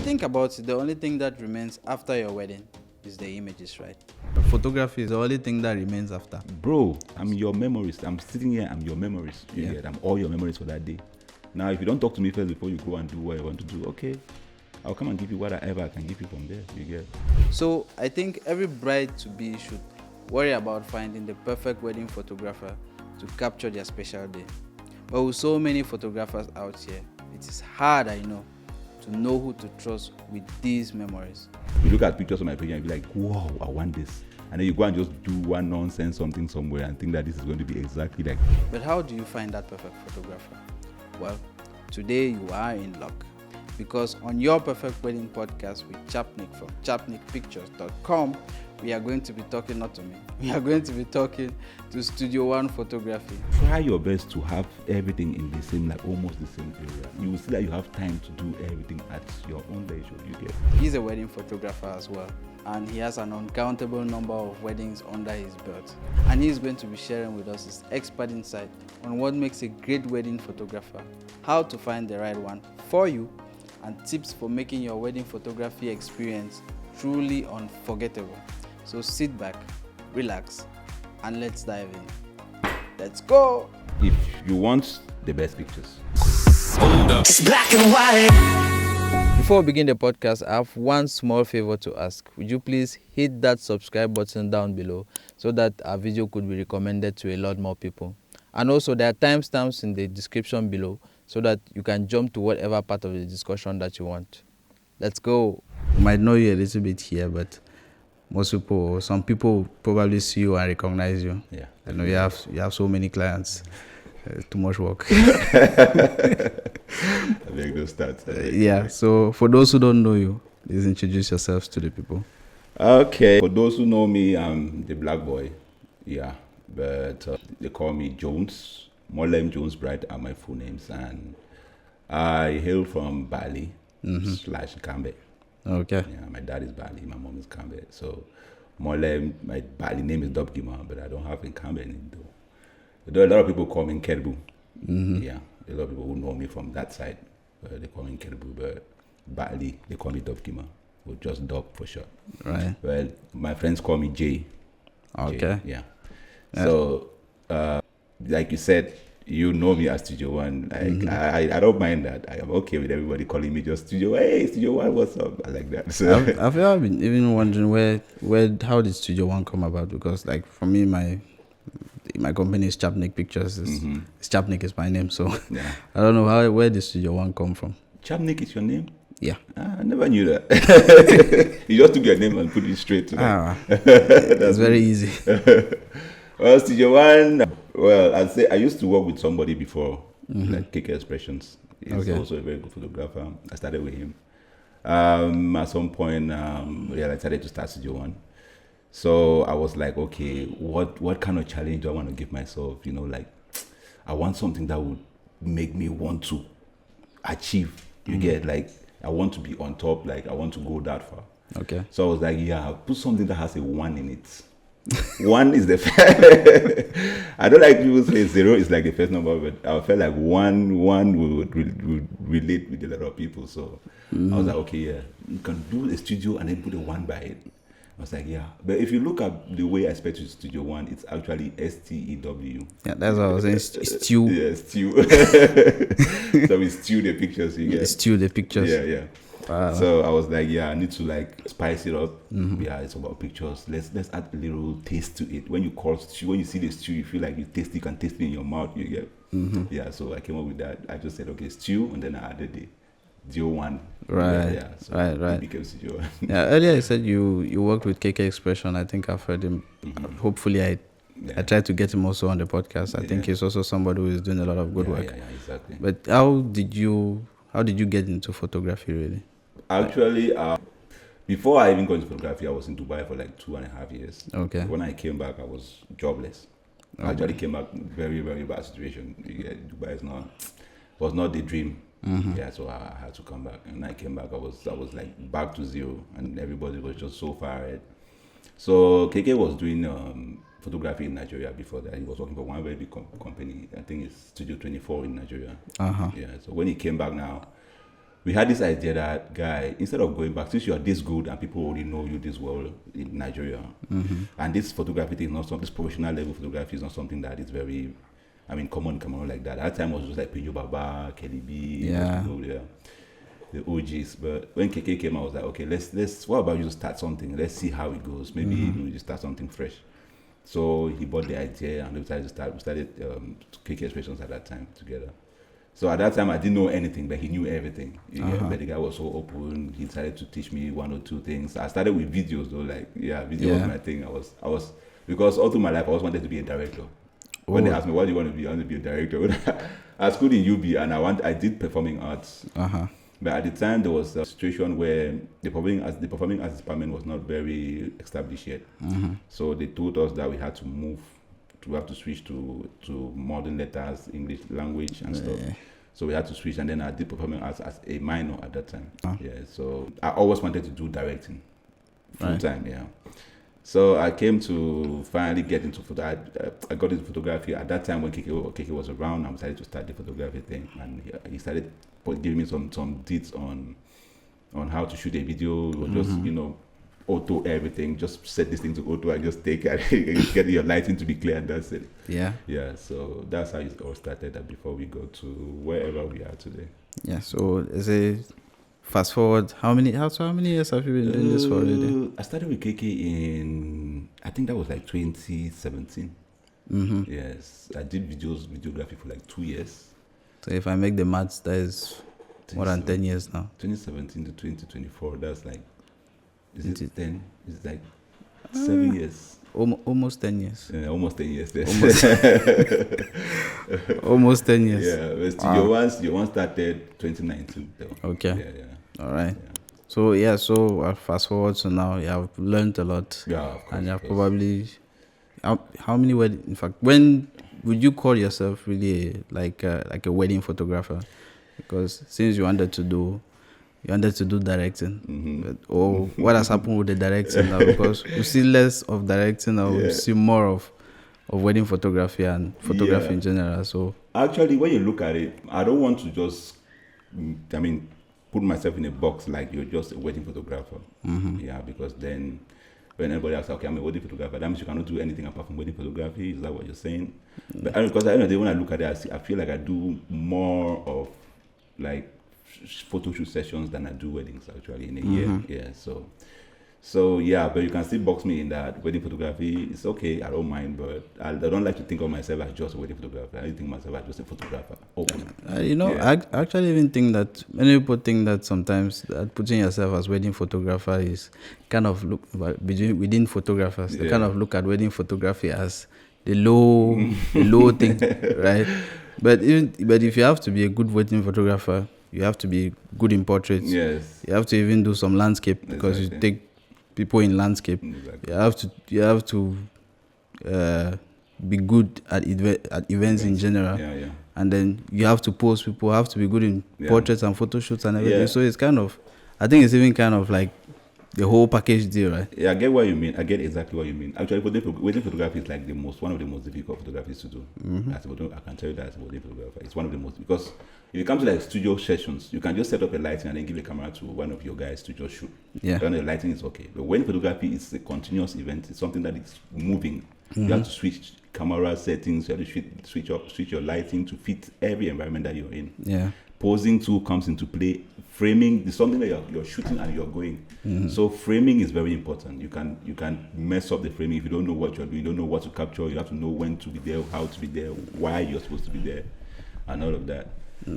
think about it, the only thing that remains after your wedding is the images, right? Photography is the only thing that remains after. Bro, I'm your memories. I'm sitting here, I'm your memories. You Yeah. get? I'm all your memories for that day. Now, if you don't talk to me first before you go and do what you want to do, okay, I'll come and give you whatever I can give you from there. You get? So I think every bride-to-be should worry about finding the perfect wedding photographer to capture their special day. But with so many photographers out here, it is hard, I know who to trust with these memories. You look at pictures on my page and be like, wow, I want this. And then you go and just do one nonsense something somewhere and think that this is going to be exactly like. But how do you find that perfect photographer? Well, today you are in luck. Because on Your Perfect Wedding podcast with Chapnik from chapnikpictures.com, we are going to be talking, not to me, we are going to be talking to Stewdio One photography. Try your best to have everything in the same, like almost the same area. You will see that you have time to do everything at your own leisure. You get? He's a wedding photographer as well, and he has an uncountable number of weddings under his belt. And he's going to be sharing with us his expert insight on what makes a great wedding photographer, how to find the right one for you, and tips for making your wedding photography experience truly unforgettable. So sit back, relax, and let's dive in. Let's go! If you want the best pictures, It's black and white. Before we begin the podcast, I have one small favor to ask. Would you please hit that subscribe button down below so that our video could be recommended to a lot more people? And also, there are timestamps in the description below so that you can jump to whatever part of the discussion that you want. Let's go. You might know you a little bit here, but some people probably see you and recognize you. yeah. I know you have so many clients. Too much work. I make those stats. Yeah. So for those who don't know you, please introduce yourselves to the people. Okay. For those who know me, I'm the black boy. Yeah. But they call me Jones. Molem Jones Bright are my full names. And I hail from Bali / Cambe. Okay. Yeah, my dad is Bali, my mom is Cambe. So Molem, my Bali name is Dobgima, but I don't have a Cambe name though. There are a lot of people call me Kerbu. Yeah, a lot of people who know me from that side, they call me Kerbu, but Bali, they call me Dobgima, or just Dob for short. Right. Well, my friends call me Jay. Okay. Jay, yeah. So, like you said, you know me as Stewdio One. Like, I don't mind that. I am okay with everybody calling me just Stewdio. Hey, Stewdio One, what's up? I like that. So I've ever been even wondering how did Stewdio One come about? Because like for me, my company is Chapnik Pictures. Chapnik is my name, so yeah. I don't know where did Stewdio One come from. Chapnik is your name? Yeah. I never knew that. You just took your name and put it straight to that. It's very easy. Well, Stewdio One, well, I'd say I used to work with somebody before, like KK Expressions. He's also a very good photographer. I started with him. At some point, I decided to start Stewdio One. So I was like, okay, what kind of challenge do I want to give myself? You know, like, I want something that would make me want to achieve. You get, like, I want to be on top, like, I want to go that far. Okay. So I was like, yeah, put something that has a 1 in it. 1 is the first. I don't like people say 0 is like the first number, but I felt like one would relate with a lot of people. So I was like, okay, yeah, you can do a studio and then put a 1 by it. I was like, yeah. But if you look at the way I spell to Stewdio One, it's actually STEW. Yeah, that's what I was saying. Stew. Yeah, stew. So we stew the pictures. You get? Stew the pictures. Yeah. Wow. So I was like, yeah, I need to like spice it up. Yeah, it's about pictures. Let's add a little taste to it. When you call stew, when you see the stew, you feel like you can taste it in your mouth. You get? Yeah. So I came up with that. I just said, okay, stew, and then I added the Stewdio One. Right. Yeah. So right. It became Stewdio One. Yeah. Earlier you said you worked with KK Expression. I think I've heard him. Hopefully I tried to get him also on the podcast. I think he's also somebody who is doing a lot of good work. Yeah, exactly. But how did you get into photography really? Actually, before I even got into photography, I was in Dubai for like 2.5 years. Okay. When I came back, I was jobless. I actually came back very, very bad situation. Dubai was not the dream. Yeah, so I had to come back. And when I came back, I was like back to zero, and everybody was just so far ahead. So KK was doing photography in Nigeria before that. He was working for one very big company. I think it's Studio 24 in Nigeria. Yeah. So when he came back now, we had this idea that, guy, instead of going back, since you are this good and people already know you this well in Nigeria, and this photography thing is not something, this professional level photography is not something that is very, common in Cameroon like that. At that time it was just like Pinyo Baba, Kelly B, the OGs. But when KK came, I was like, okay, let's. What about you start something? Let's see how it goes. Maybe we just start something fresh. So he bought the idea, and we decided to start. We started KK Expressions at that time together. So at that time, I didn't know anything, but he knew everything. But the guy was so open. He decided to teach me one or two things. I started with videos, though. Video was my thing. I was because all through my life, I always wanted to be a director. When they asked me, what do you want to be? I want to be a director. I was good in UB, and I did performing arts. But at the time, there was a situation where the performing arts department was not very established yet. So they told us that we had to move. We have to switch to modern letters, English language and stuff. So we had to switch, and then I did performing arts as a minor at that time. So I always wanted to do directing full time. So I came to finally get into I got into photography at that time when KK was around. I decided to start the photography thing, and he started giving me some deets on how to shoot a video, or just auto everything. Just set this thing to auto and just take it, get your lighting to be clear, and that's it. So that's how it all started. Before we go to wherever we are today. So as a fast forward, how many years have you been doing this for already? I started with KK in, I think that was like 2017. Yes, I did videography for like 2 years. So if I make the maths, that is more than 10 years now. 2017 to 2024, that's like, is it 10? It's like 7 years. Almost 10 years. Yeah, almost 10 years. Almost 10 years. Yeah, but Stewdio One started 2019 though. Okay. All right. So fast forward to now, you have learned a lot. Yeah, of course. And you have probably, how many weddings, in fact, when would you call yourself really like a wedding photographer? Because since you wanted to do directing, or what has happened with the directing now? Because we see less of directing now, we see more of wedding photography and photography in general. So actually, when you look at it, I don't want to just, put myself in a box like you're just a wedding photographer. Because then when everybody asks, okay, I'm a wedding photographer, that means you cannot do anything apart from wedding photography. Is that what you're saying? But because at the end of the day, when I look at it, I feel like I do more of like photo shoot sessions than I do weddings actually in a year. So but you can still box me in that wedding photography. It's okay, I don't mind, but I don't like to think of myself as just a wedding photographer. I think of myself as just a photographer. I actually even think that many people think that sometimes that putting yourself as wedding photographer is kind of look within photographers. They kind of look at wedding photography as the low thing, right? But if you have to be a good wedding photographer, you have to be good in portraits. Yes. You have to even do some landscape because you take people in landscape. Exactly. You have to be good at events in general. And then you have to pose. People have to be good in portraits and photo shoots and everything. So it's kind of, I think it's even kind of like the whole package deal, right? Yeah, I get what you mean. I get exactly what you mean. Actually, wedding photography is like one of the most difficult photographies to do. I can tell you that as a wedding photographer. It's one of the most, because if you come to like studio sessions, you can just set up a lighting and then give a camera to one of your guys to just shoot. Then the lighting is okay. But wedding photography is a continuous event. It's something that is moving. You have to switch camera settings. You have to switch your lighting to fit every environment that you're in. Posing too comes into play. Framing is something that you're shooting and you're going. So framing is very important. You can mess up the framing if you don't know what you're doing. You don't know what to capture. You have to know when to be there, how to be there, why you're supposed to be there, and all of that.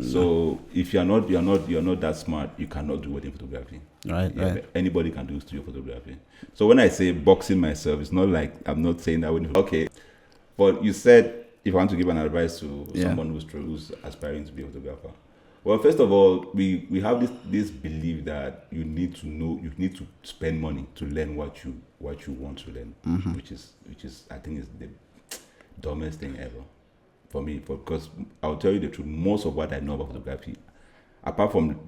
So if you're not that smart, you cannot do wedding photography. Right. Anybody can do studio photography. So when I say boxing myself, it's not like I'm not saying that wedding. Okay, but you said if I want to give an advice to someone who's aspiring to be a photographer. Well, first of all, we have this belief that you need to spend money to learn what you want to learn, which is I think is the dumbest thing ever for me. Because I'll tell you the truth, most of what I know about photography, apart from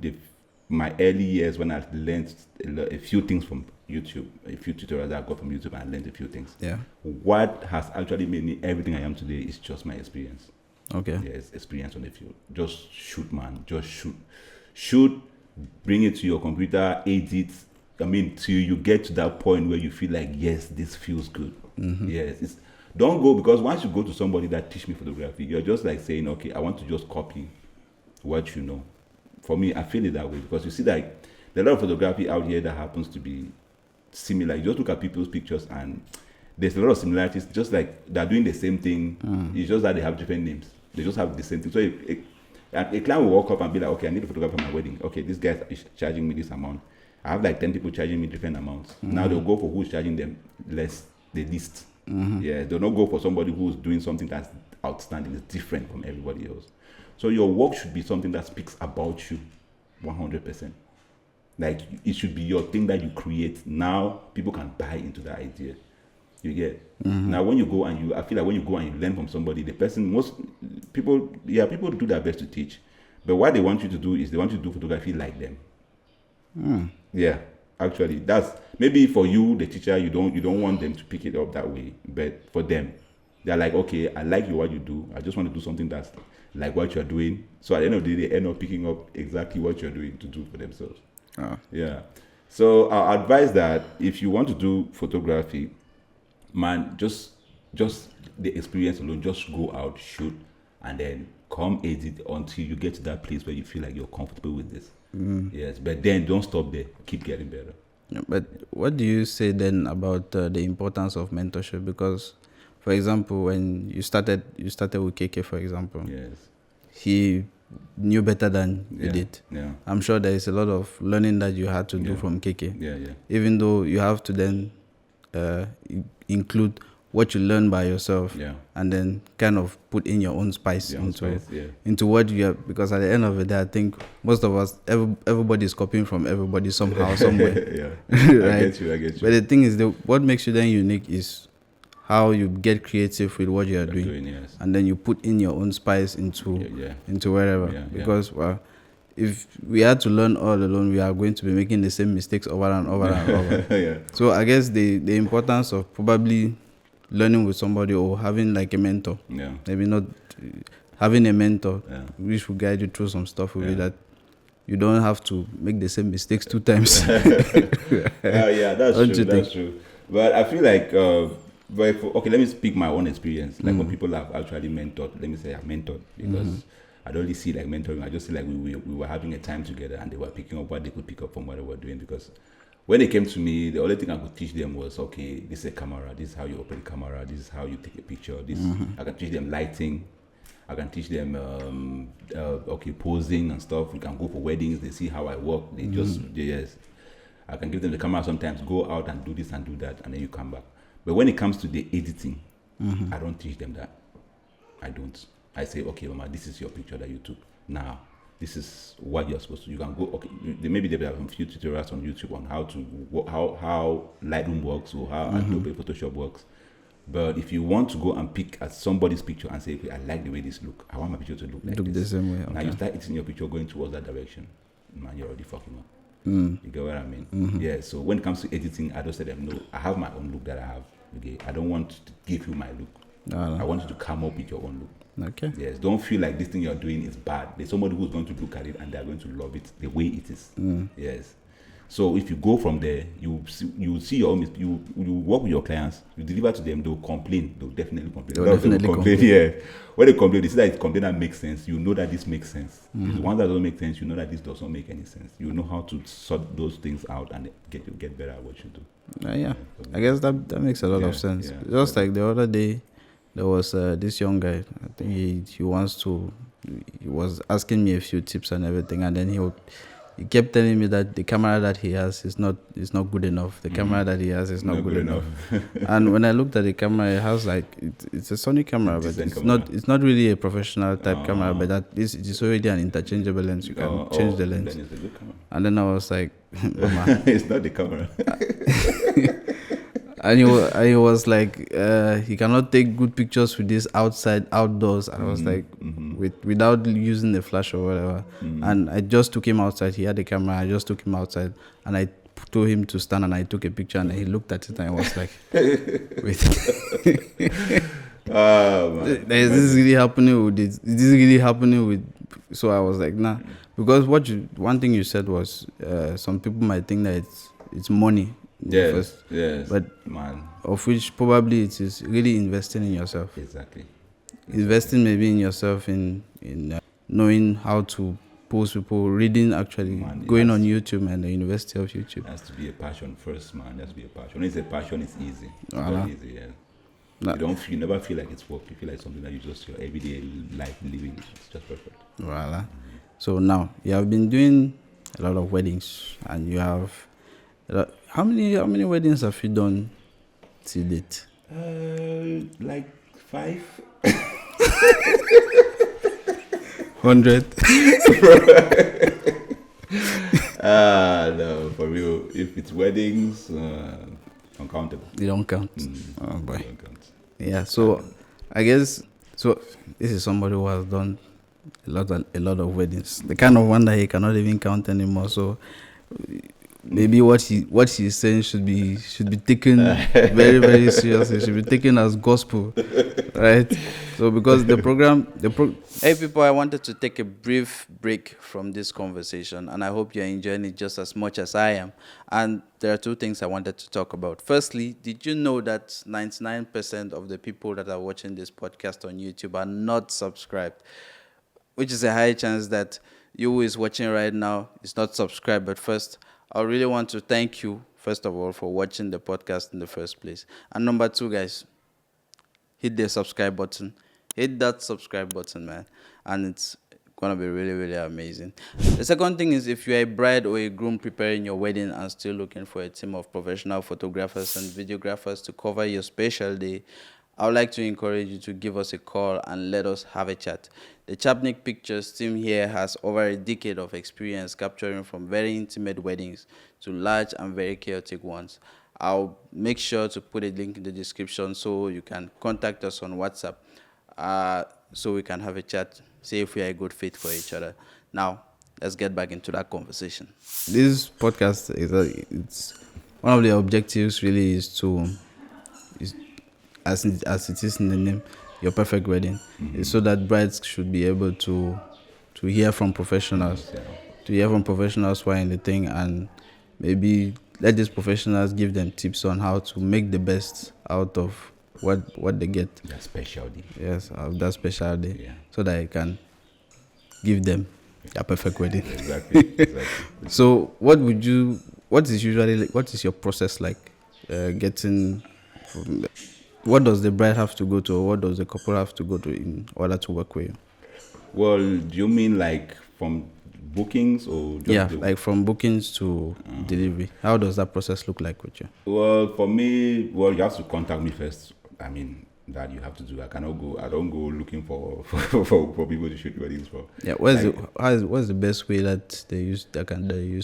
my early years when I learned a few things from YouTube, a few tutorials that I got from YouTube, and I learned a few things. What has actually made me everything I am today is just my experience. Okay. Yes, experience on the field. Just shoot, man. Just shoot. Shoot, bring it to your computer, edit. I mean, till you get to that point where you feel like, yes, this feels good. Yes, don't go, because once you go to somebody that teach me photography, you're just like saying, okay, I want to just copy what you know. For me, I feel it that way, because you see that there are a lot of photography out here that happens to be similar. You just look at people's pictures and there's a lot of similarities, just like they're doing the same thing. It's just that they have different names. They just have the same thing. So a client will walk up and be like, okay, I need a photograph for my wedding. Okay, this guy is charging me this amount. I have like 10 people charging me different amounts. Now they'll go for who's charging them less, the least. Yeah, they'll not go for somebody who's doing something that's outstanding, it's different from everybody else. So your work should be something that speaks about you 100%. Like, it should be your thing that you create. Now people can buy into that idea. You get? Now when you go and I feel like when you go and you learn from somebody, the person, most people do their best to teach. But what they want you to do is they want you to do photography like them. Yeah, actually, that's maybe for you, the teacher, you don't want them to pick it up that way. But for them, they're like, okay, I like what you do. I just want to do something that's like what you're doing. So at the end of the day, they end up picking up exactly what you're doing to do for themselves. Yeah. So I advise that if you want to do photography, man, just the experience alone, just go out, shoot, and then come edit until you get to that place where you feel like you're comfortable with this. Yes, but then don't stop there. Keep getting better. Yeah, but what do you say then about the importance of mentorship? Because, for example, when you started with KK, for example, Yes. he knew better than you did. Yeah. I'm sure there is a lot of learning that you had to do from KK. Yeah. Even though you have to then include what you learn by yourself, and then kind of put in your own spice into what you have. Because at the end of the day, I think most of us, everybody is copying from everybody somehow, somewhere. Right? I get you. But the thing is, what makes you then unique is how you get creative with what you are doing, yes. and then you put in your own spice into wherever. Because if we had to learn all alone, we are going to be making the same mistakes over and over and over. So I guess the importance of probably learning with somebody or having like a mentor, maybe not having a mentor, which will guide you through some stuff with that you don't have to make the same mistakes 2 times. That's true. But I feel like okay, let me speak my own experience. Like when people have actually mentored, let me say I mentored, because I don't really see like mentoring. I just see like we were having a time together and they were picking up what they could pick up from what they were doing. Because when they came to me, the only thing I could teach them was, okay, this is a camera, this is how you operate a camera, this is how you take a picture. I can teach them lighting, I can teach them posing and stuff. We can go for weddings, they see how I work. I can give them the camera sometimes, go out and do this and do that, and then you come back. But when it comes to the editing, I don't teach them that. I don't. I say, okay, Mama, this is your picture that you took. Now, this is what you're supposed to. You can go. Okay, maybe there are a few tutorials on YouTube on how Lightroom works or how Adobe Photoshop works. But if you want to go and pick at somebody's picture and say, okay, I like the way this look. I want my picture to look like this. The same way. Okay. Now you start editing your picture going towards that direction. Man, you're already fucking up. You get what I mean? Yeah. So when it comes to editing, I just say them, no, I have my own look that I have. Okay, I don't want to give you my look. No. I want you to come up with your own look. Okay. Yes. Don't feel like this thing you're doing is bad. There's somebody who's going to look at it and they're going to love it the way it is. Yes. So if you go from there, you see your own. You work with your clients. You deliver to them. They'll complain. They'll definitely complain. They'll definitely complain. Yeah. When they complain, they see that it's complaint that makes sense. You know that this makes sense. The one that doesn't make sense, you know that this does not make any sense. You know how to sort those things out and get better at what you do. I guess that makes a lot of sense. Just like the other day, there was this young guy. I think he was asking me a few tips and everything, and then he kept telling me that the camera that he has is not good enough. The camera that he has is not good enough. And when I looked at the camera, it has like it's a Sony camera, but it's not really a professional type camera. But that it's already an interchangeable lens. You can change the lens. Then it's a good camera. And then I was like, Mama. It's not the camera. And he was like, he cannot take good pictures with this outdoors. And I was like, without using the flash or whatever. And I just took him outside. He had the camera. I just took him outside, and I told him to stand, and I took a picture, and he looked at it, and I was like, wait. Man. Is this really happening with this? Is this really happening with? So I was like, nah, because one thing you said was some people might think that it's money. Yes, but man. Of which probably it is really investing in yourself. Exactly. Investing maybe in yourself in knowing how to post people, reading actually, going on YouTube and the University of YouTube. It has to be a passion first, man. It has to be a passion. When it's a passion, it's easy. It's Voilà. very easy, yeah. You never feel like it's work. You feel like something that you just your everyday life living. It's just perfect. Voila. So now you have been doing a lot of weddings, and you have how many weddings have you done to date? Like 5. 100. No, for real. If it's weddings, uncountable. They don't count. Oh boy. They don't count. Yeah. So I guess this is somebody who has done a lot of weddings. The kind of one that he cannot even count anymore. So maybe what he's saying should be taken very, very seriously. It should be taken as gospel, right? So because hey people, I wanted to take a brief break from this conversation, and I hope you're enjoying it just as much as I am. And there are two things I wanted to talk about. Firstly, did you know that 99% of the people that are watching this podcast on YouTube are not subscribed? Which is a high chance that you who is watching right now is not subscribed. But first, I really want to thank you, first of all, for watching the podcast in the first place. And number two, guys, hit the subscribe button. Hit that subscribe button, man. And it's going to be really, really amazing. The second thing is, if you're a bride or a groom preparing your wedding and still looking for a team of professional photographers and videographers to cover your special day, I would like to encourage you to give us a call and let us have a chat. The Chapnik Pictures team here has over a decade of experience capturing from very intimate weddings to large and very chaotic ones. I'll make sure to put a link in the description so you can contact us on WhatsApp so we can have a chat, see if we are a good fit for each other. Now, let's get back into that conversation. This podcast it's one of the objectives really is to as it is in the name, your perfect wedding, so that brides should be able to hear from professionals, who are in the thing, and maybe let these professionals give them tips on how to make the best out of what they get. That special day. Yes, that special day, Yeah. so that I can give them a perfect wedding. Exactly. So, what is your process like? Getting from what does the bride have to go to, or what does the couple have to go to in order to work with you? Well, do you mean like from bookings or just like from bookings to delivery? How does that process look like with you? Well, for me, you have to contact me first. I mean, that you have to do. I don't go looking for people to shoot weddings for. Yeah, what's the best way that they use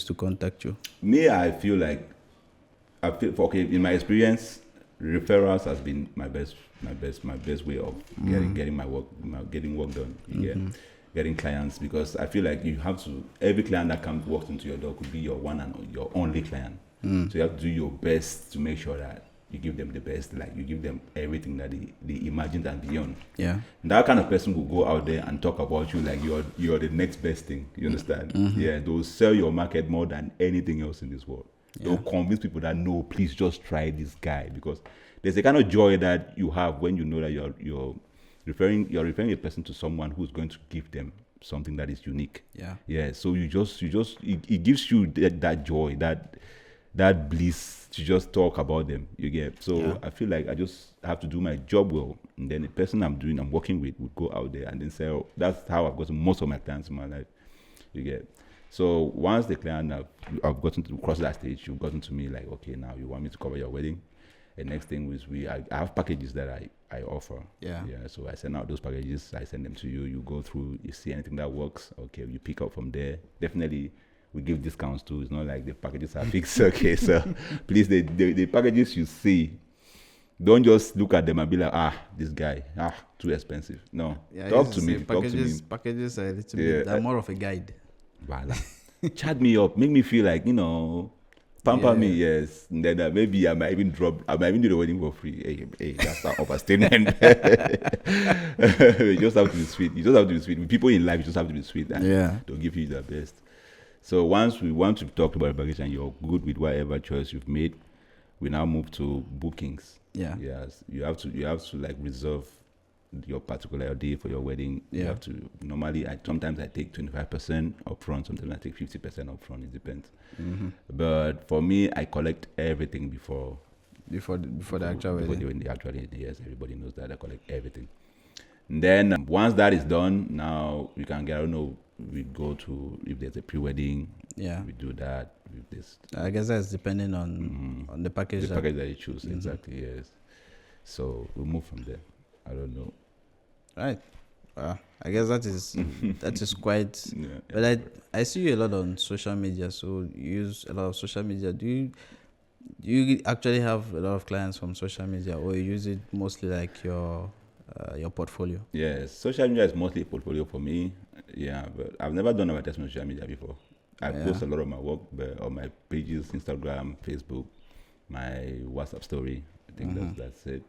to contact you? Me, I feel in my experience, referrals has been my best way of getting work done. Getting clients, because I feel like you have to, every client that walks into your door could be your one and your only client. So you have to do your best to make sure that you give them the best, like you give them everything that they imagined and beyond. Yeah. That kind of person will go out there and talk about you like you're the next best thing. You understand? Yeah, they'll sell your market more than anything else in this world. Yeah. They'll convince people that no, please just try this guy, because there's a kind of joy that you have when you know that you're referring a person to someone who's going to give them something that is unique. Yeah. So it gives you that joy, that bliss to just talk about them. You get? So I feel like I just have to do my job well, and then the person I'm working with would go out there and then say, oh, that's how I've gotten most of my clients in my life. You get? So once the client I've gotten to cross that stage, you've gotten to me like, okay, now you want me to cover your wedding. The next thing is I have packages that I offer. Yeah. So I send out those packages. I send them to you. You go through. You see anything that works. Okay, you pick up from there. Definitely, we give discounts too. It's not like the packages are fixed. Okay, so please, the packages you see, don't just look at them and be like, this guy, too expensive. No, talk to me. Packages are a little bit. They're more of a guide. Voila. Chat me up. Make me feel like Pamper me, yes. And then maybe I might even do the wedding for free. Hey, that's an overstatement. You just have to be sweet. With people in life, you just have to be sweet, and they'll give you their best. So once we've talked about the package and you're good with whatever choice you've made, we now move to bookings. Yes. You have to like reserve your particular day for your wedding. You have to sometimes I take 25% upfront, sometimes I take 50% upfront. It depends. But for me, I collect everything before the actual wedding. Yes, everybody knows that I collect everything. And then once that is done, now we can get. I don't know. We go to if there's a pre-wedding. We do that. With this, I guess that's depending on the package. The package that you choose, exactly. Yes. So we move from there. I don't know. Right. I guess that is quite. But I see you a lot on social media. So you use a lot of social media. Do you actually have a lot of clients from social media, or you use it mostly like your portfolio? Yes, social media is mostly a portfolio for me. Yeah, but I've never done advertisement on social media before. I post a lot of my work on my pages, Instagram, Facebook, my WhatsApp story. I think that's it.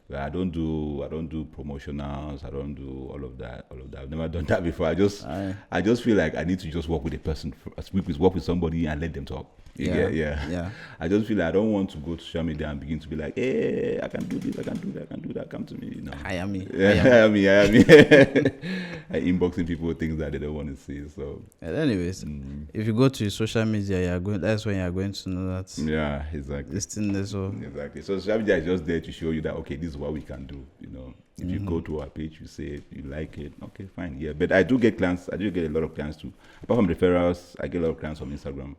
But I don't do promotionals. I don't do all of that. I've never done that before. I just feel like I need to just work with a person, work with somebody and let them talk. Yeah. I just feel like I don't want to go to social media and begin to be like, hey, I can do this, I can do that. Come to me, you know. Hire me. I inboxing people things that they don't want to see. So. And anyways, if you go to social media, that's when you're going to know that. Yeah, exactly. This thing there, so. Exactly. So social media is just there to show you that okay, this is what we can do. You know, if you go to our page, you say it, you like it, okay, fine. Yeah, but I do get clients. I do get a lot of clients too. Apart from referrals, I get a lot of clients from Instagram.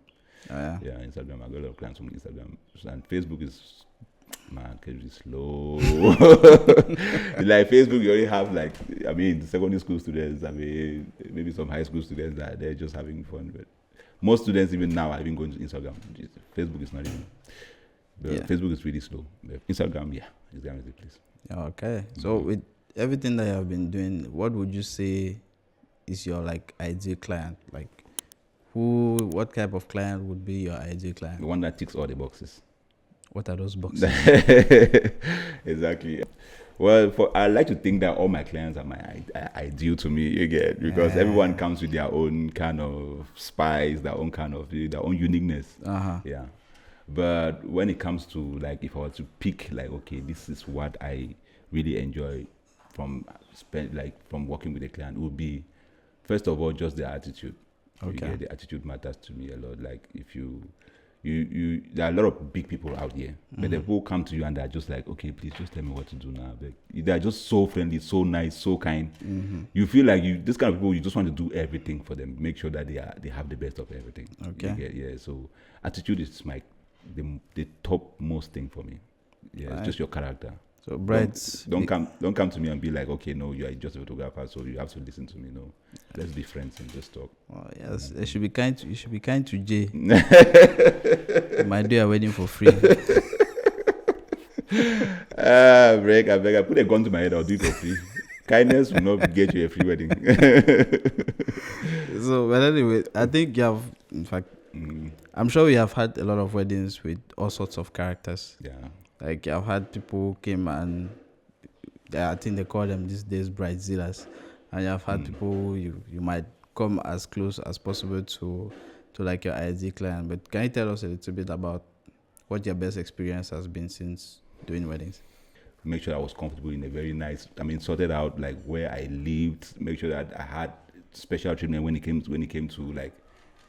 Instagram. I got a lot of clients from Instagram, and Facebook is slow. Like Facebook, you already have secondary school students. Maybe some high school students that they're just having fun. But most students even now are even going to Instagram. Facebook is not even. Facebook is really slow. But Instagram is the place. Okay. So with everything that you have been doing, what would you say is your ideal client? What type of client would be your ideal client? The one that ticks all the boxes. What are those boxes? Exactly. Well, I like to think that all my clients are ideal to me, you get, because everyone comes with their own kind of spice, their own uniqueness. Yeah. But when it comes to if I were to pick this is what I really enjoy from working with a client, it would be first of all just their attitude. Okay. The attitude matters to me a lot. If you there are a lot of big people out here, but they will come to you and they're just like, okay, please just tell me what to do now. They're just so friendly, so nice, so kind. You feel like this kind of people, you just want to do everything for them, make sure that they have the best of everything. Okay. So attitude is the topmost thing for me. Yeah, it's just your character. So brides don't come to me and be like, okay, no, you are just a photographer, so you have to listen to me. No, let's be friends and just talk. Oh yes, you should be kind to Jay. You might do a wedding for free. I beg. I put a gun to my head. I'll do it for free. Kindness will not get you a free wedding. So, but anyway, I think you have, in fact, I'm sure we have had a lot of weddings with all sorts of characters. Yeah. I've had people who came and I think they call them these days bridezillas, and I've had people who you might come as close as possible to your ideal client. But can you tell us a little bit about what your best experience has been since doing weddings? Make sure I was comfortable in a very nice, sorted out where I lived. Make sure that I had special treatment when it came to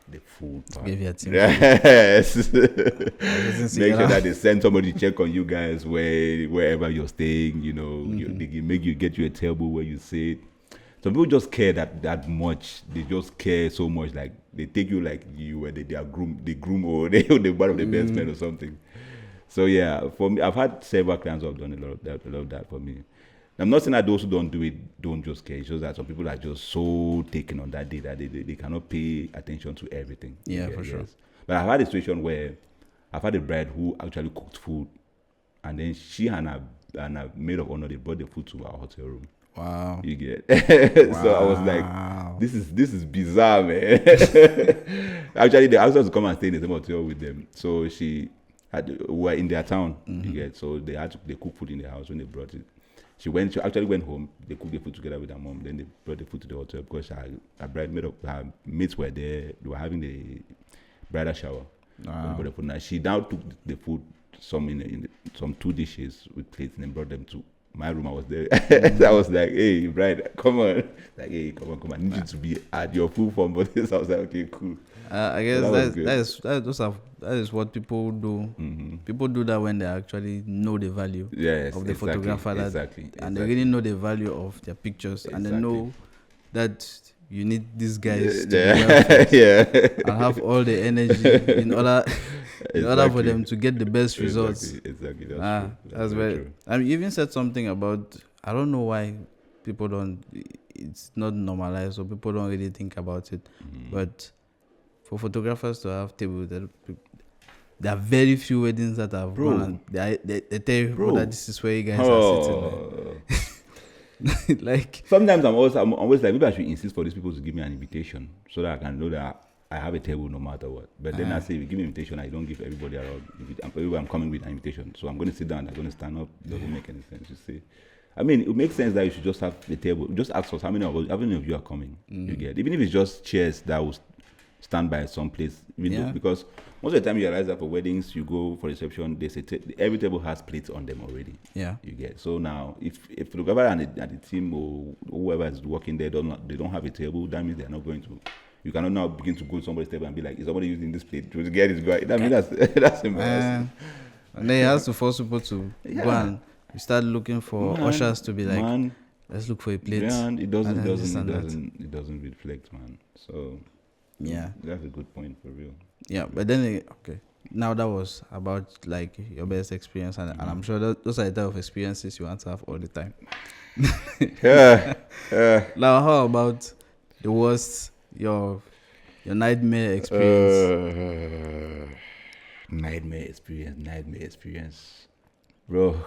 the food part. Give you a team. Yes. Make sure that they send somebody to check on you guys wherever you're staying. You know, they can get you a table where you sit. Some people just care that much. They just care so much. They take you you were their groom or they're one of the best men or something. So yeah, for me, I've had several clients who have done a lot of that for me. I'm not saying that those who don't do it don't just care. It's just that some people are just so taken on that day that they cannot pay attention to everything. Yeah, for sure. But I've had a situation where I've had a bride who actually cooked food, and then she and her maid of honor, they brought the food to our hotel room. Wow. You get. So I was like, this is bizarre, man. Actually, they asked us to come and stay in the same hotel with them. So we were in their town. You get. So they cook food in the house when they brought it. She actually went home. They cooked the food together with her mom. Then they brought the food to the hotel because her her mates were there. They were having the bridal shower. Wow. Now she now took the food, some 2 dishes with plates, and then brought them to my room. I was there. So I was like, "Hey, bride, come on!" Like, "Hey, come on! I need you to be at your full form for this." I was like, "Okay, cool." I guess that is what people do. Mm-hmm. People do that when they actually know the value of the photographer, and they really know the value of their pictures, and they know that you need these guys to and have all the energy in order for them to get the best results. Exactly. That's very true. I mean, you even said something about, I don't know why people don't. It's not normalized, so people don't really think about it, but for photographers to have tables, there are very few weddings that have gone and they tell you that this is where you guys are sitting. Like sometimes I'm always like, maybe I should insist for these people to give me an invitation so that I can know that I have a table no matter what. But then I say, if you give me an invitation, I don't give everybody around. I'm coming with an invitation, so I'm going to sit down, I'm going to stand up. It doesn't make any sense. You see, I mean, it makes sense that you should just have the table. Just ask us how many of you are coming. You get, even if it's just chairs that will stand by some place, because most of the time you realize that for weddings, you go for reception, they say every table has plates on them already. Yeah, you get. So now, if the photographer and the team or whoever is working there they don't have a table, that means they are not going to. You cannot now begin to go to somebody's table and be like, "Is somebody using this plate to get this guy?" That means that's embarrassing. And then he has to force people to go and start looking for ushers to be like, "Let's look for a plate." Yeah, and it doesn't reflect, man. So. Yeah, that's a good point for real. Yeah, but then now that was about like your best experience, and I'm sure those are the type of experiences you want to have all the time. Now, how about the worst, your nightmare experience? Nightmare experience, bro.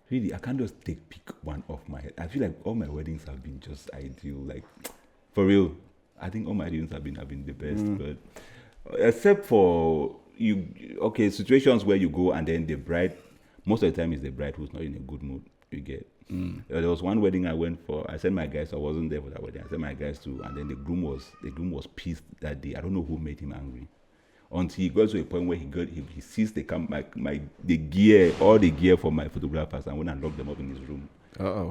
Really, I can't just pick one off my head. I feel like all my weddings have been just ideal, like for real. I think all my weddings have been the best, but except for situations where you go and then the bride, most of the time is the bride who's not in a good mood. You get. There was one wedding I went for. I sent my guys. I wasn't there for that wedding. I sent my guys to, and then the groom was pissed that day. I don't know who made him angry. Until he got to a point where he seized the gear, all the gear for my photographers, and went and locked them up in his room.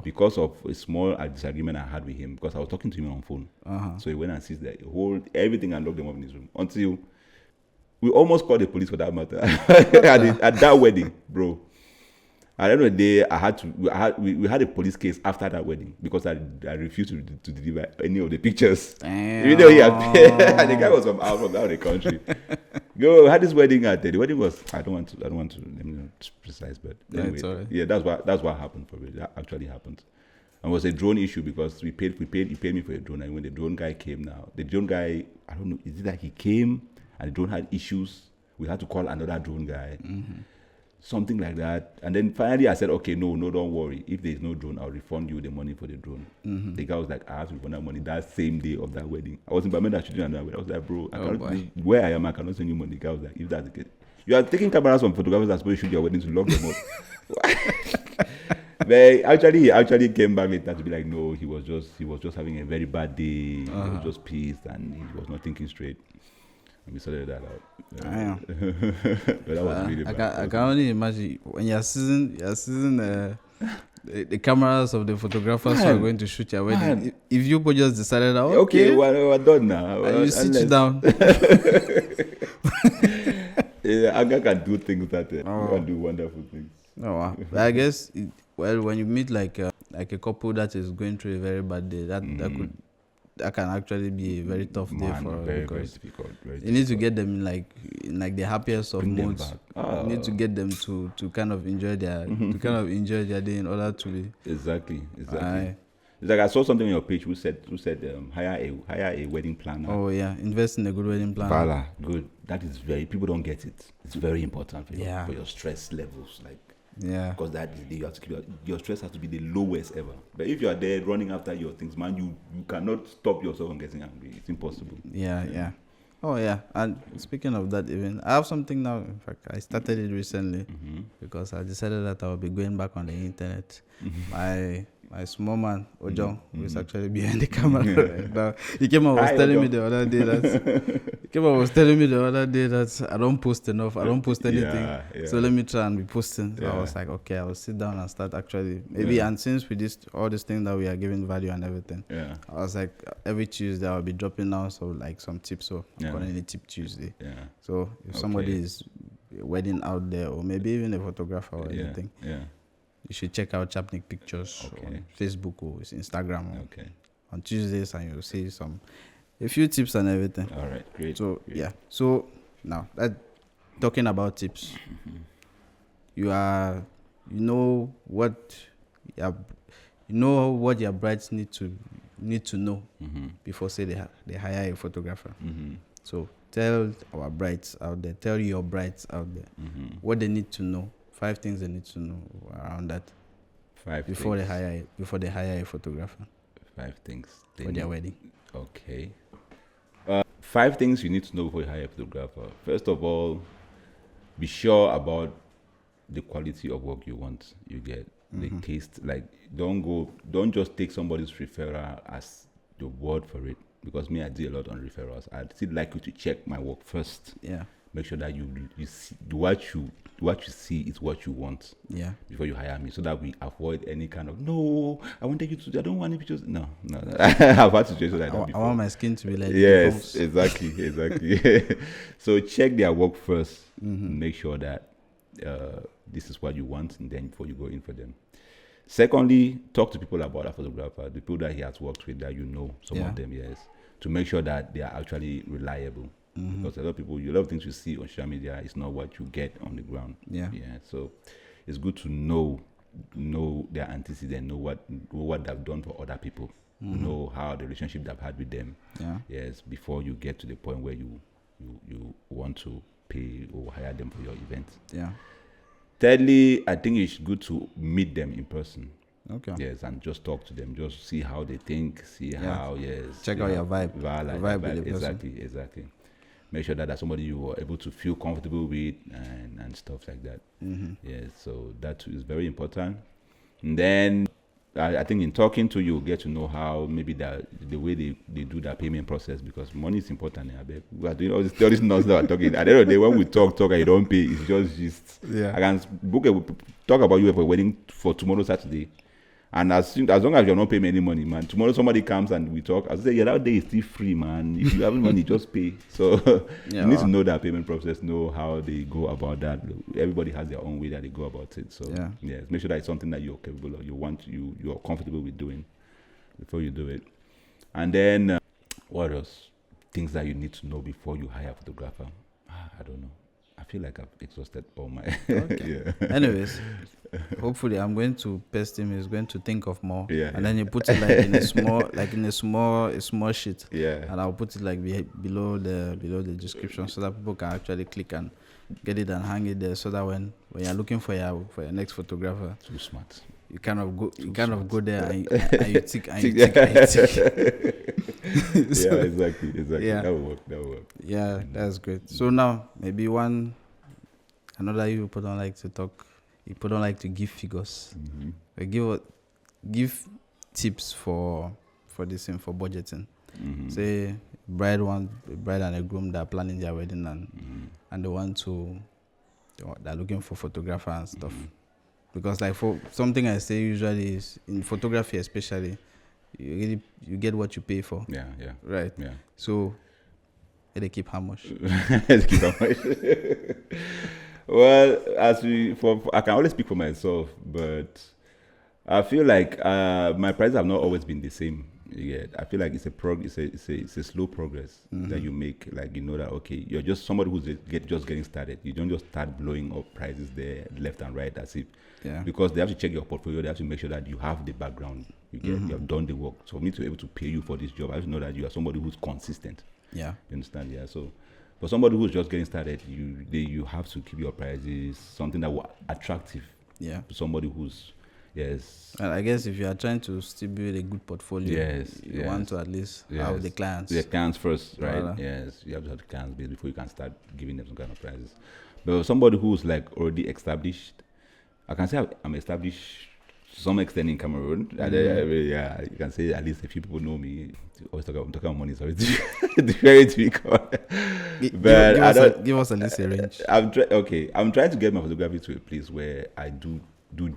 Because of a small disagreement I had with him, because I was talking to him on phone. So he went and seized everything and locked them up in his room. Until we almost called the police for that matter at that wedding, bro. At the end of the day, we had a police case after that wedding because I refused to deliver any of the pictures. Damn. Even though he had and the guy was from out of the country. We had this wedding at the wedding was I don't want to let me not precise, but anyway, that's what happened for me. That actually happened. And it was a drone issue because he paid me for a drone, and when the drone guy came I don't know, is it that he came and the drone had issues? We had to call another drone guy. Something like that. And then finally I said, okay, no, don't worry. If there's no drone, I'll refund you the money for the drone. The guy was like, I have to refund that money that same day of that wedding. I was in Bamenda shooting another wedding. I was like, bro, where I am, I cannot send you money. The guy was like, if that's the case. You are taking cameras from photographers that's supposed to shoot your wedding to lock them up. But he actually came back later to be like, no, he was just having a very bad day. He was just pissed and he was not thinking straight. And we sorted that out. But that was really bad. I can only imagine when you're seeing the cameras of the photographers who are going to shoot your wedding. If you just decided, okay, we're done now. And you sit down. Anger can do things that can do wonderful things. Oh, wow. I guess when you meet like a couple that is going through a very bad day, that can actually be a very tough day for very, very difficult. You need to get them in the happiest of moods. You need to get them to kind of enjoy their day in order to be exactly. It's like I saw something on your page who said hire a wedding planner. Oh yeah, invest in a good wedding planner. Voila, good. That is people don't get it. It's very important for your stress levels. Like Yeah. Because that is the day you have to keep your stress has to be the lowest ever. But if you are there running after your things, man, you cannot stop yourself from getting angry. It's impossible. Yeah. Oh yeah, and speaking of that, even I have something now. In fact, I started it recently because I decided that I will be going back on the internet. My small man Ojo, who is actually behind the camera right now, he came and was telling me the other day that I don't post enough. I don't post anything. Yeah. So let me try and be posting. So Yeah. I was like, okay, I will sit down and start actually maybe. And since with this all these things that we are giving value and everything, I was like, every Tuesday I'll be dropping down like some tips. So I'm calling it Tip Tuesday. Yeah. So if somebody is wedding out there, or maybe even a photographer or anything, you should check out Chapnik Pictures on Facebook or Instagram. On Tuesdays, and you'll see a few tips and everything. All right, great. So so now that talking about tips, you know what your brides need to know before say they hire a photographer. So tell our brides out there, tell your brides out there what they need to know. 5 things they need to know around that. 5 before things. they hire a photographer 5 things for their wedding. Okay. 5 things you need to know before you hire a photographer. First of all, be sure about the quality of work you want. You get the taste. Like, don't just take somebody's referral as the word for it. Because me, I do a lot on referrals. I'd still like you to check my work first. Yeah. Make sure that you see what you see is what you want. Yeah. Before you hire me, so that we avoid any kind of I want you to. I don't want any pictures. No. I've had situations like that before. I want my skin to be like. Yes, exactly. So check their work first. Make sure that this is what you want, and then before you go in for them. Secondly, talk to people about a photographer, the people that he has worked with, that some of them, yes, to make sure that they are actually reliable. Because a lot of things you see on social media is not what you get on the ground. Yeah. So it's good to know their antecedents, know what they've done for other people, know how the relationship they've had with them. Yeah. Yes, before you get to the point where you want to pay or hire them for your event. Yeah. Thirdly, I think it's good to meet them in person. Okay. Yes, and just talk to them, just see how they think, how check out your vibe. Vibe. Exactly. Make sure that that's somebody you are able to feel comfortable with and stuff like that. Yes, so that is very important. And then I think in talking to you, get to know how maybe the way they do that payment process, because money is important. We are doing all this nonsense that we're talking. At the end of the day, when we talk and you don't pay, it's just I can talk about you for a wedding for tomorrow Saturday. And as long as you're not paying any money, man, tomorrow somebody comes and we talk, I say, that day is still free, man. If you have money, just pay. So you need to know that payment process, know how they go about that. Everybody has their own way that they go about it. So yes, make sure that it's something that you're capable of, you're comfortable with doing before you do it. And then what else? Things that you need to know before you hire a photographer. I don't know. I feel like I've exhausted all my. Okay. Anyways, hopefully I'm going to pest him. He's going to think of more. And then you put it in a small sheet. And I'll put it like below the description, so that people can actually click and get it and hang it there, so that when you're looking for your next photographer, too smart. You kind of go there and you tick. So, exactly. Yeah. That will work. Yeah, that's great. So now maybe another you people don't like to talk. You people don't like to give figures. Give tips for this thing, for budgeting. Say bride and a groom that are planning their wedding and they're looking for photographer and stuff. Because like for something I say usually is in photography especially, you get what you pay for. Yeah. Right. Yeah. So they keep how much? Well, I can only speak for myself, but I feel like my prices have not always been the same. Yeah, I feel like it's a slow progress that you make. Like, you know that, okay, you're just somebody who's just getting started. You don't just start blowing up prices there left and right as if, because they have to check your portfolio. They have to make sure that you have the background. You have done the work. So for me to be able to pay you for this job, I have to know that you are somebody who's consistent. Yeah, you understand? Yeah. So for somebody who's just getting started, you have to keep your prices something that will attractive. Yeah. Somebody who's, yes. And I guess if you are trying to still build a good portfolio, you want to at least have the clients. The clients first, right? Voilà. Yes, you have to have the clients before you can start giving them some kind of prizes. But somebody who's like already established, I can say I'm established to some extent in Cameroon. Yeah, you can say at least a few people know me. I'm talking about money, so it's very difficult. But give us at least a range. I'm trying to get my photography to a place where I do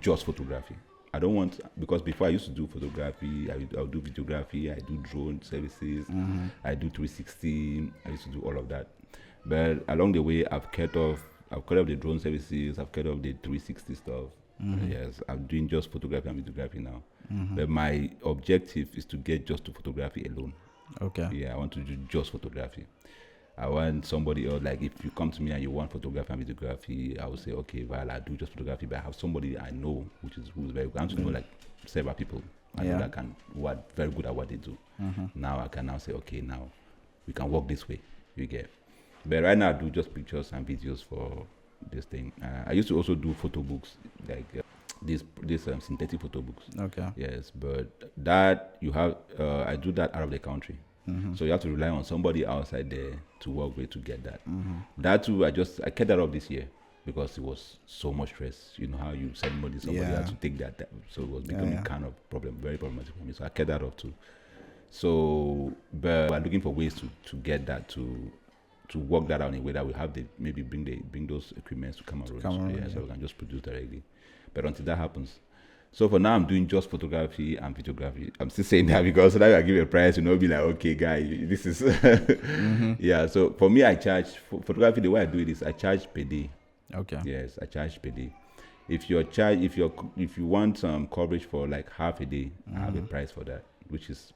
just photography. I don't want, because before I used to do photography, I'll do videography, I do drone services, I do 360, I used to do all of that. But along the way, I've cut off the drone services, I've cut off the 360 stuff. Yes, I'm doing just photography and videography now. But my objective is to get just to photography alone. Okay. Yeah, I want to do just photography. I want somebody else, like if you come to me and you want photography and videography, I will say, okay, well, I do just photography, but I have somebody I know who's very good. I want to know like several people I know that very good at what they do. Now I can now say, okay, now we can work this way. You get. But right now I do just pictures and videos for this thing. I used to also do photo books, like these synthetic photo books. Okay. Yes, but that you have, I do that out of the country. So you have to rely on somebody outside there to work with to get that. That too, I kept that up this year because it was so much stress. You know how you send money, somebody had to take that. So it was becoming kind of very problematic for me. So I kept that up too. So, but we're looking for ways to get that to work that out in a way that we have maybe bring those equipments to Cameroon. So we can just produce directly. But until that happens. So for now, I'm doing just photography and videography. I'm still saying that because now I give you a price, be like, okay, guy, this is yeah. So for me, I charge photography. The way I do it is I charge per day. Okay. Yes, I charge per day. If you want some coverage for like half a day, I have a price for that, which is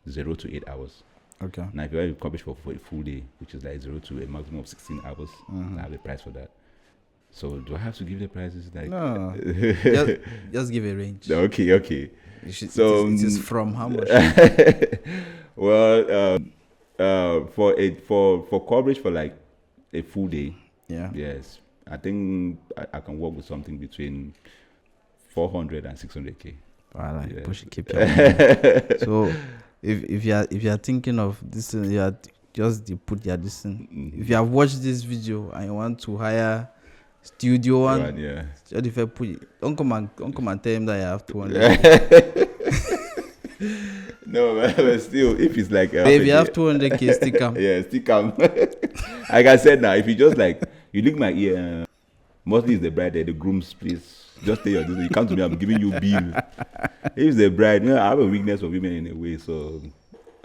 0 to 8 hours. Okay. Now if you have coverage for a full day, which is like 0 to a maximum of 16 hours, I have a price for that. So do I have to give the prices? Like no, just give a range. Okay. So it is from how much? Well, for coverage for like a full day. Yeah. Yes, I think I can work with something between 400 and 600K. Wow, yes. Push it, keep your So if you are thinking of this, you are just put your distance. If you have watched this video and you want to hire Stewdio One, if I don't come and tell him that you have 200. No, but still, if it's like if you have 200K, still come. Yeah, still come. Like I said now, if you just like you lick my ear, mostly it's the bride, the groom's please. Just tell you, you come to me, I'm giving you bill. If it's the bride, I have a weakness for women in a way, so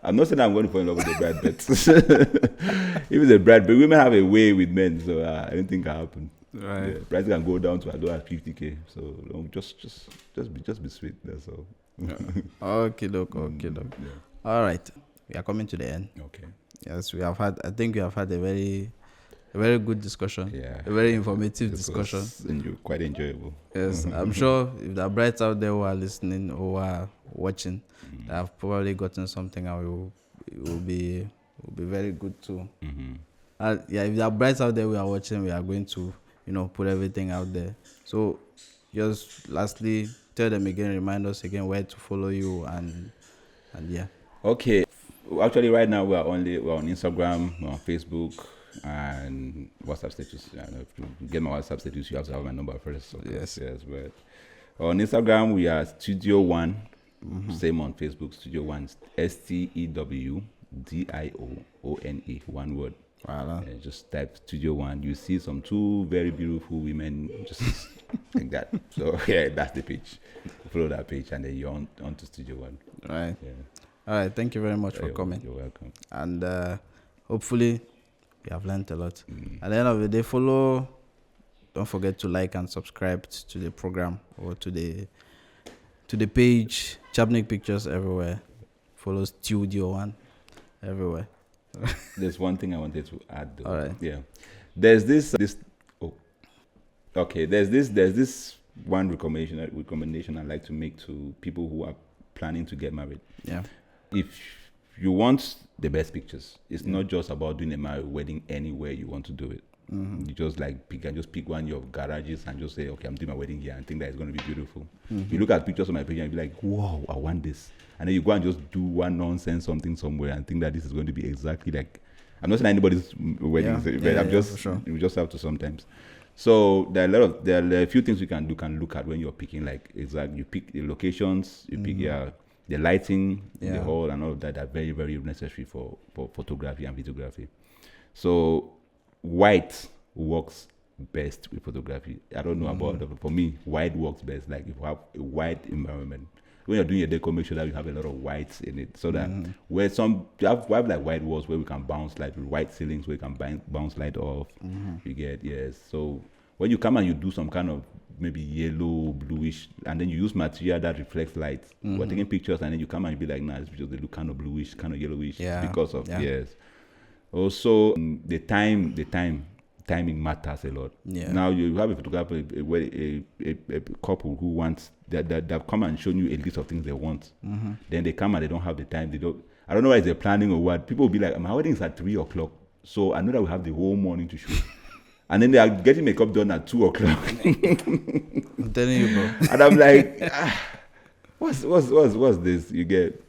I'm not saying I'm going to fall in love with the bride, but if it's a bride, but women have a way with men, so I don't think it can happen. Right. Yeah, price can go down to 50K. So just be sweet. That's all. Okay, look. Yeah. All right, we are coming to the end. Okay. Yes, I think we have had a very good discussion. Yeah. A very informative discussion. Quite enjoyable. Yes, I'm sure if there are brides out there who are listening or who are watching, they have probably gotten something and it will be very good too. If there are brides out there who are watching, we are going to put everything out there. So just lastly, tell them again, remind us again where to follow you and yeah. Okay. Actually, right now we're on Instagram, we're on Facebook, and WhatsApp status. I don't know if you get my WhatsApp status, you have to have my number first. So yes. But on Instagram we are Stewdio One. Same on Facebook, Stewdio One. STEWDIOONE, one word. Wow. Just type Stewdio One. You see some two very beautiful women just like that. So yeah, that's the page. Follow that page and then you're on to Stewdio One. Right. Yeah. All right. Thank you very much for coming. You're welcome. And hopefully you have learned a lot. At the end of the day, follow. Don't forget to like and subscribe to the program or to the page. Chapnik Pictures everywhere. Follow Stewdio One everywhere. There's one thing I wanted to add though. All right. Yeah. There's this one recommendation I'd like to make to people who are planning to get married. Yeah. If you want the best pictures, it's not just about doing a married wedding anywhere you want to do it. You just like pick one of your garages and just say, okay, I'm doing my wedding here and think that it's going to be beautiful. You look at pictures on my page and be like, whoa, I want this. And then you go and just do one nonsense something somewhere and think that this is going to be exactly like, I'm not saying anybody's wedding, but I'm just, sure. You just have to sometimes. So there are a few things you can look at when you're picking, like exactly, you pick the locations, you pick the lighting, the hall, and all of that are very, very necessary for photography and videography. So white works best with photography. I don't know about it, but for me, white works best. Like if you have a white environment, when you're doing your decor, make sure that you have a lot of whites in it, so that where you have like white walls where we can bounce light, with white ceilings where you can bounce light off. You get So when you come and you do some kind of maybe yellow, bluish, and then you use material that reflects light. We're taking pictures, and then you come and you be like, nah, this pictures they look kind of bluish, kind of yellowish, because of Also, the timing matters a lot. Now you have a photographer, a couple who wants that come and show you a list of things they want. Then they come and they don't have the time. I don't know why they're planning or what. People will be like, my wedding is at 3:00, so I know that we have the whole morning to shoot. And then they are getting makeup done at 2:00. I'm telling you, bro. And I'm like, what's this? You get.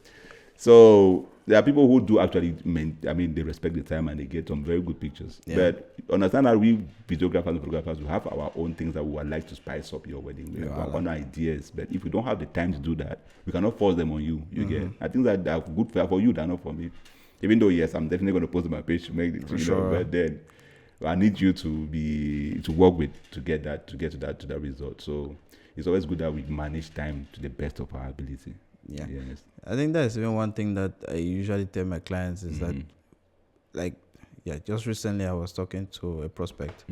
So there are people who do actually, they respect the time and they get some very good pictures. But understand that we videographers and photographers, we have our own things that we would like to spice up your wedding. We have our own ideas. But if we don't have the time to do that, we cannot force them on you. You get. I think that are good for you, they're not for me. Even though, yes, I'm definitely going to post on my page to make it. But then I need you to work with to get to that result. So it's always good that we manage time to the best of our ability. Yeah. Yes. I think that's even one thing that I usually tell my clients is that, like, just recently I was talking to a prospect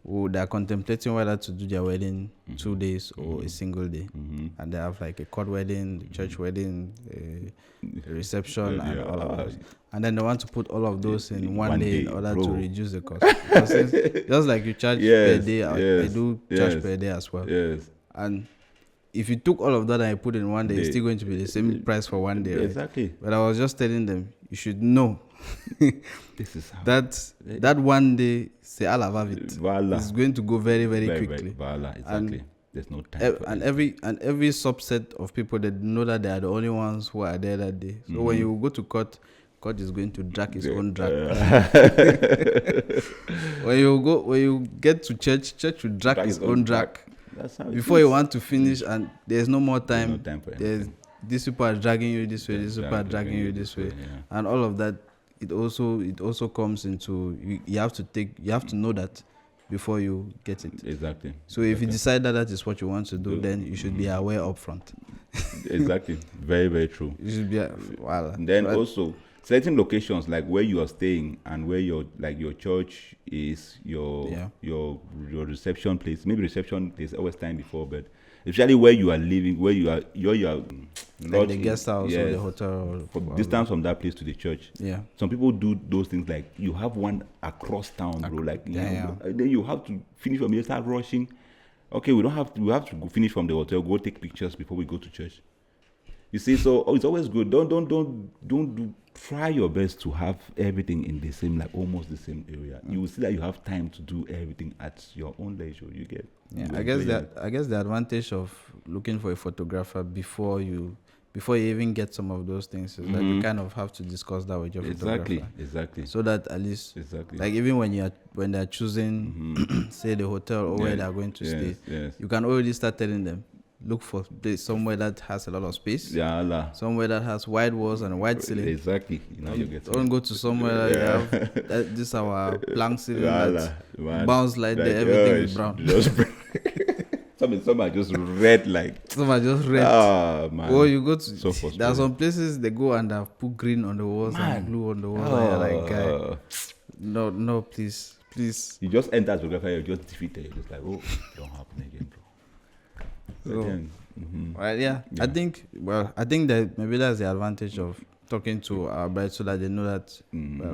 who they're contemplating whether to do their wedding 2 days or a single day. And they have like a court wedding, church wedding, a reception, and all of those. And then they want to put all of those in one day in order to reduce the cost. Because just like you charge per day, I do charge per day as well. And if you took all of that and you put it in one day, it's still going to be the same price for one day. Right? Exactly. But I was just telling them, you should know this is how that 1 day, c'est à la va-vite. It's going to go very, very quickly. Exactly. And there's no time. And every subset of people, they know that they are the only ones who are there that day. So when you go to court is going to drag his own drag. When you get to church will drag his own drag. That's how before you want to finish, and there's no more time. There's these people are dragging you this way, these people are dragging you this way, and all of that. It also comes into you have to know that before you get it. Exactly. So if you decide that is what you want to do, then you should be aware upfront. Exactly. Very, very true. You should be and then also certain locations like where you are staying and where your church is, your reception place. Maybe reception there's always time before, but especially where you are living, where you are like the guest house or the hotel, or distance from that place to the church. Some people do those things like you have one across town, bro. Like then you have to finish from here, start rushing. Okay, we have to go finish from the hotel, go take pictures before we go to church. You see, so it's always good. Don't try your best to have everything in the same, like almost the same area. You will see that you have time to do everything at your own leisure. You get. I guess the advantage of looking for a photographer before you even get some of those things is that you kind of have to discuss that with your photographer. Exactly. So that at least like even when they're choosing say the hotel or where they're going to stay, you can already start telling them, look for somewhere that has a lot of space. Somewhere that has wide walls and wide ceiling. Exactly. Don't go to somewhere that you have this our plank ceiling that bounce like everything is brown. Some are just red Some are just red. Oh man. Or you go to there are some places they go and have put green on the walls and blue on the walls. And you're like, guy, no, please. You just enter as photographer, you're just defeated. You're just like, oh, it don't happen again, bro. I think that maybe that's the advantage of talking to our brides so that they know that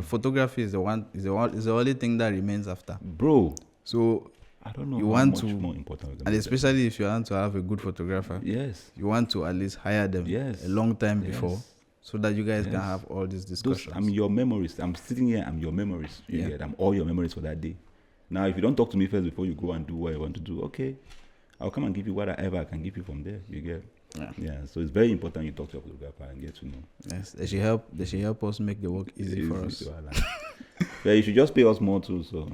photography is the only thing that remains after. Bro. So I don't know you want to more important, and especially if you want to have a good photographer. You want to at least hire them a long time before, so that you guys can have all these discussions. I'm your memories. I'm sitting here. I'm your memories. I'm all your memories for that day. Now, if you don't talk to me first before you go and do what you want to do, okay, I'll come and give you whatever I can give you from there. You get? Yeah. So it's very important you talk to your photographer and get to know. Yes, they should help. They should help us make the work easy for us. Yeah, you should just pay us more too. So.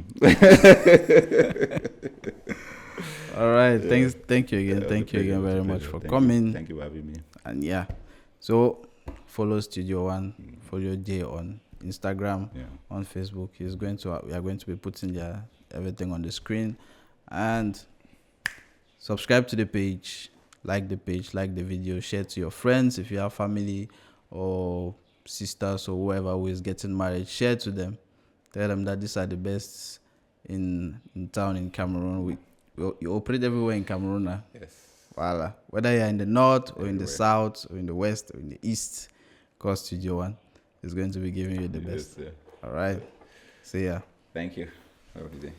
All right. Thank you again. Thank you again very much for coming. Thank you for having me. And yeah, so follow Stewdio One. Follow Jay on Instagram, on Facebook. We are going to be putting everything on the screen, and subscribe to the page, like the video, share to your friends. If you have family or sisters or whoever who is getting married, share to them. Tell them that these are the best in town in Cameroon. You operate everywhere in Cameroon. Yes. Voila. Whether you're in the north or in the south or in the west or in the east, call Stewdio One is going to be giving you the best. Yes, All right. See ya. Thank you. Have a good day.